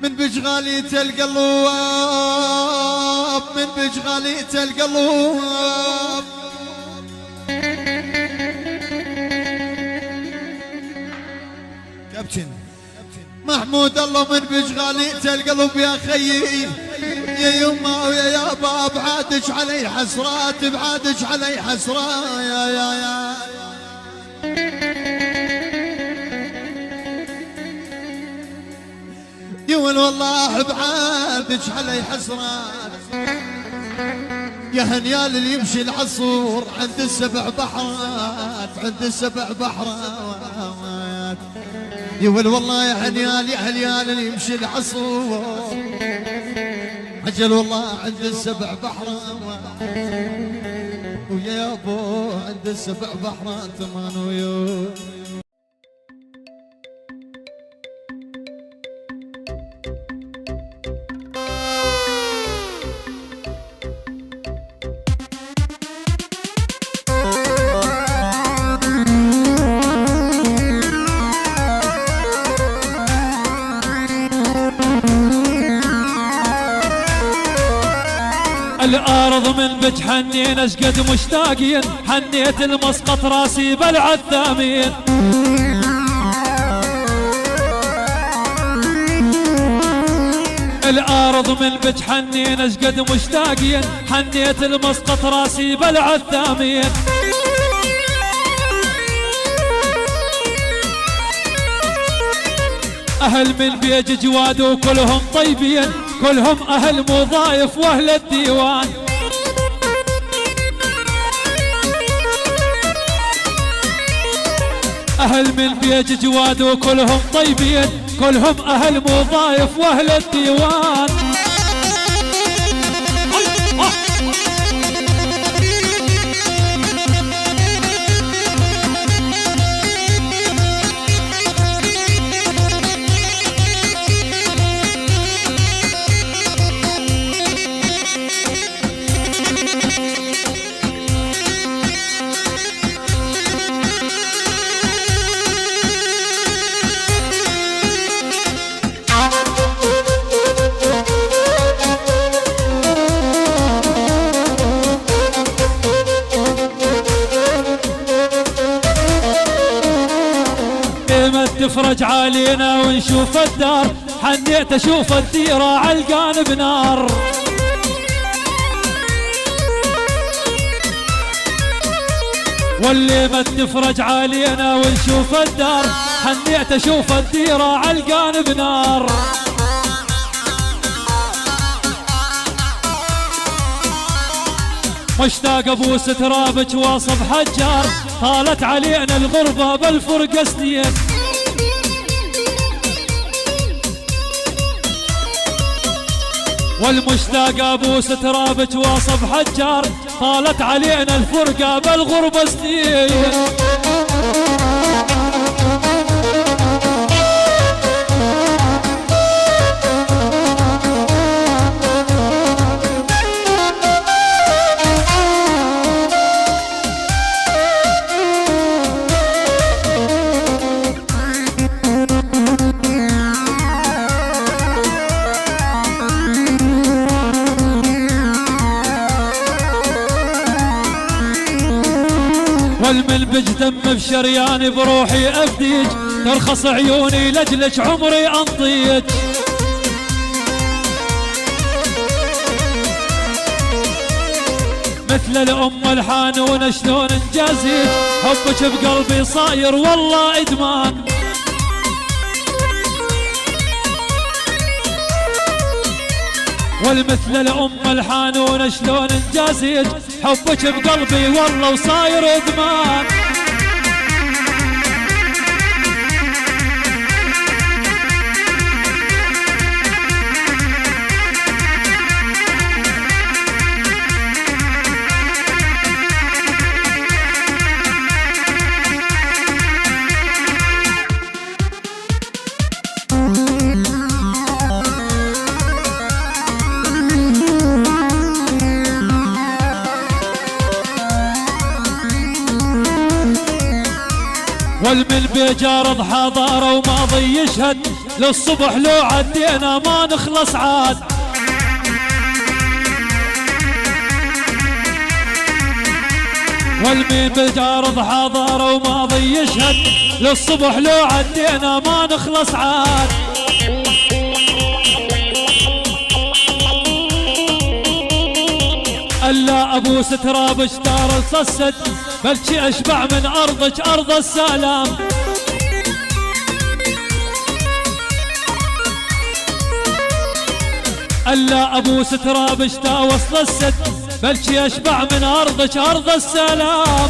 من بشغالية القلوب، من بشغالية القلوب. كابتن محمود الله من بشغالية القلب يا خيي، يا يما ويا يابا بعادش علي حسرات، بعادش علي حسرات يا يقول والله بعادش علي حسرات. يا هنيال اللي يمشي العصور عند السبع بحرات، عند السبع بحرات. يقول والله يا هنيال، يا هنيال اللي يمشي العصور عجل والله عند السبع بحرات. ويا يابو عند السبع بحرات ثمان ويوم. الارض من بج حنين اشقد مشتاقين، حنيت المسقط راسي بلع الثامين. الارض من بج حنين اشقد مشتاقين، حنيت المسقط راسي بلع الثامين. اهل من بيج جواد وكلهم طيبين، كلهم اهل مضايف واهل الديوان. اهل من بيج جواد وكلهم طيبين، كلهم اهل مضايف واهل الديوان. تفرج علينا ونشوف الدار، حنيت اشوف الديرة علقان بنار. واللي ما تفرج علينا ونشوف الدار، حنيت اشوف الديرة علقان بنار. مشتاق ابوس ترابك واصف حجار، طالت علينا الغربة بالفرقة سنين. والمشتاق ابوس ترابك واصف حجار، طالت علينا الفرقة بالغربة سنين. والملبج دم بشرياني بروحي افديج، ترخص عيوني لاجلك عمري انطيج. مثل الام الحانون شلون انجازيج، حبك بقلبي صاير والله ادمان. والمثل الام الحانون شلون انجازيج، حبك بقلبي والله وصاير ادمان. بجارض حضارة وماضي يشهد للصبح لو عدينا ما نخلص عاد. والمين بجارض حضارة وماضي يشهد للصبح لو عدينا ما نخلص عاد. الا ابو ستراب اشتار الصسد بلشي اشبع من ارضك ارض السلام. الا ابو ستراب اشتا وصل السد بلشي اشبع من ارضك ارض السلام.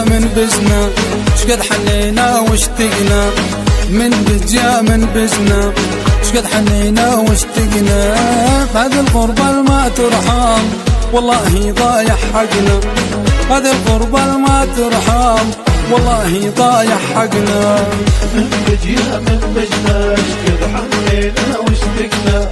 من بزنا شقد حنينا واشتقنا، من بجا من بزنا شقد حنينا واشتقنا. هذه الغربة ما ترحم والله ضايع حقنا، هذه الغربة ما ترحم والله ضايع حقنا. من بجا من بزنا شقد حنينا واشتقنا،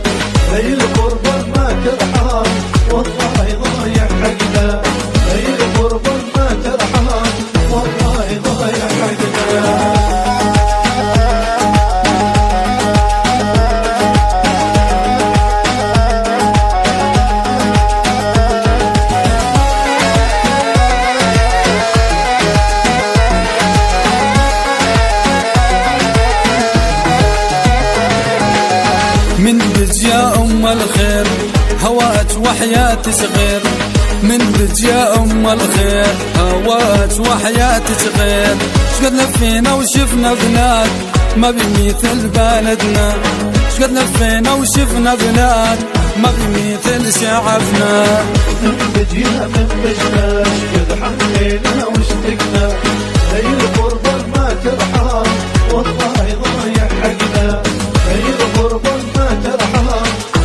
هذه الغربة ما ترحم والله ضايع حقنا، هذه الغربة ما ترحم والله ضايع حقنا. من بجا أم الخير هوات وحياة صغير، من بجا أم الخير هوات وحياة صغير. شقد لفينا وشفنا بلاد ما بمثل بلدنا، شقد لفينا وشفنا بلاد ما بمثل شعبنا. من بجا من بجنا شقد حنينا واشتقنا، هي الغربة ما ترحم والله ضايع حقنا، هي الغربة ما ترحم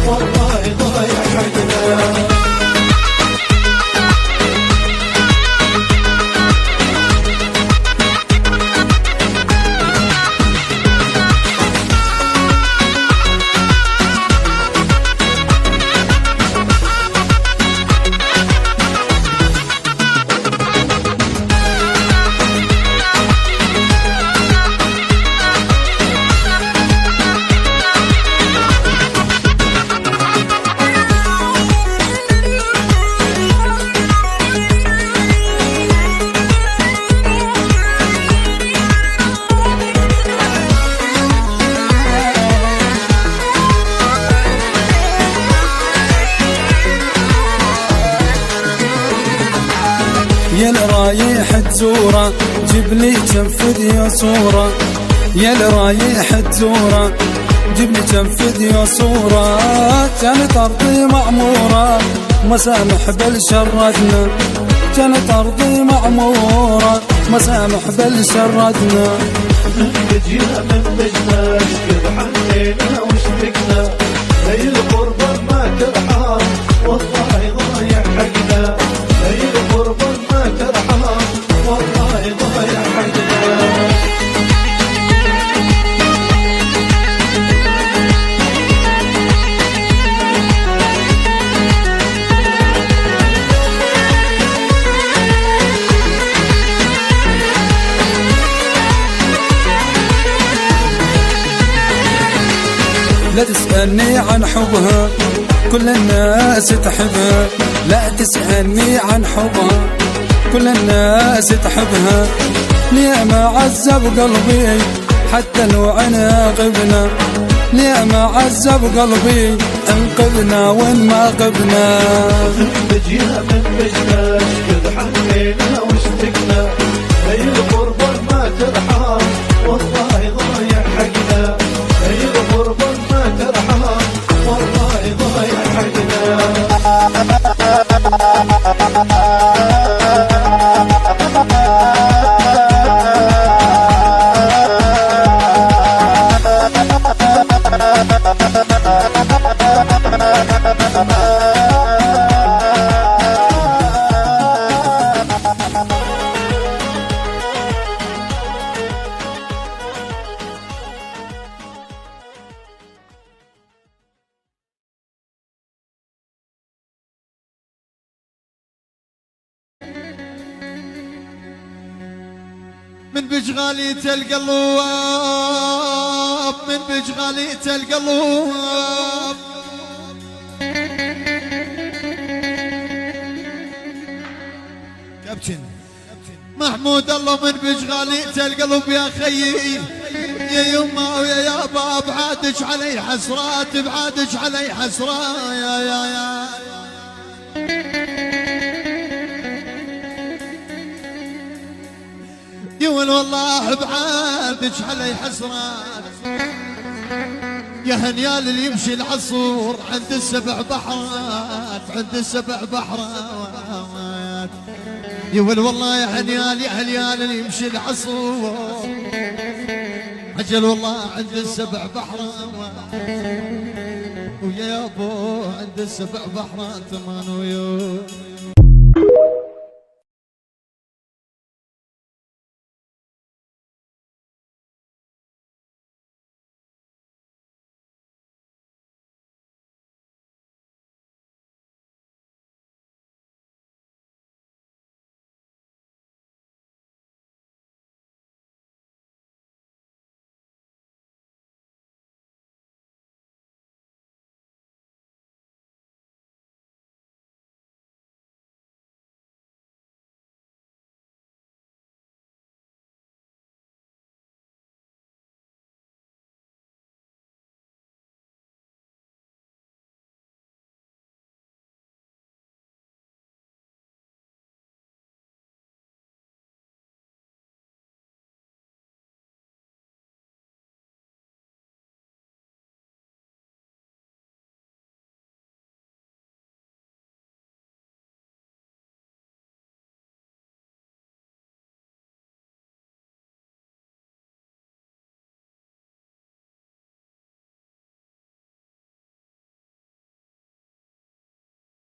والله ضايع حقنا. يا رايح تزوره جيب لي كم فيديو صورة، يا رايح تزوره جيب لي كم فيديو صورة. كانت أرضي معمورة مسامح بل شردنا، كانت أرضي معمورة مسامح بل شردنا. من بجينا من بجنا شقد حنينا واشتقنا، هي الغربة ما ترحم والله ضايع حقنا، هي الغربة ما ترحم والله ضايع حقنا. لا تسألني عن حبها كل الناس تحبها، لا تسألني عن حبها كل الناس تحبها. ليه ما عذب قلبي حتى لو عناقبنا، ليه ما عذب قلبي انقذنا وين ما غبنا. بجينا من بجناش قد حنينا واشتقنا هي الغربة ما ترحم والله ضايع حقنا هي الغربة ما ترحم والله ضايع حقنا. من بجغالية القلوب من بجغالية القلوب كابتن محمود الله من بجغالية القلب يا خيي يا يما ويا يابا بعادش علي حسرات بعادش علي حسرات يا يقول والله بعادش علي حسرات يا هنيال اللي يمشي العصور عند السبع بحرات عند السبع بحرات يقول والله يا هنيال يا هنيال اللي يمشي العصور عجل والله عند السبع بحرات ويا ابو عند السبع بحرات ثمان ويوم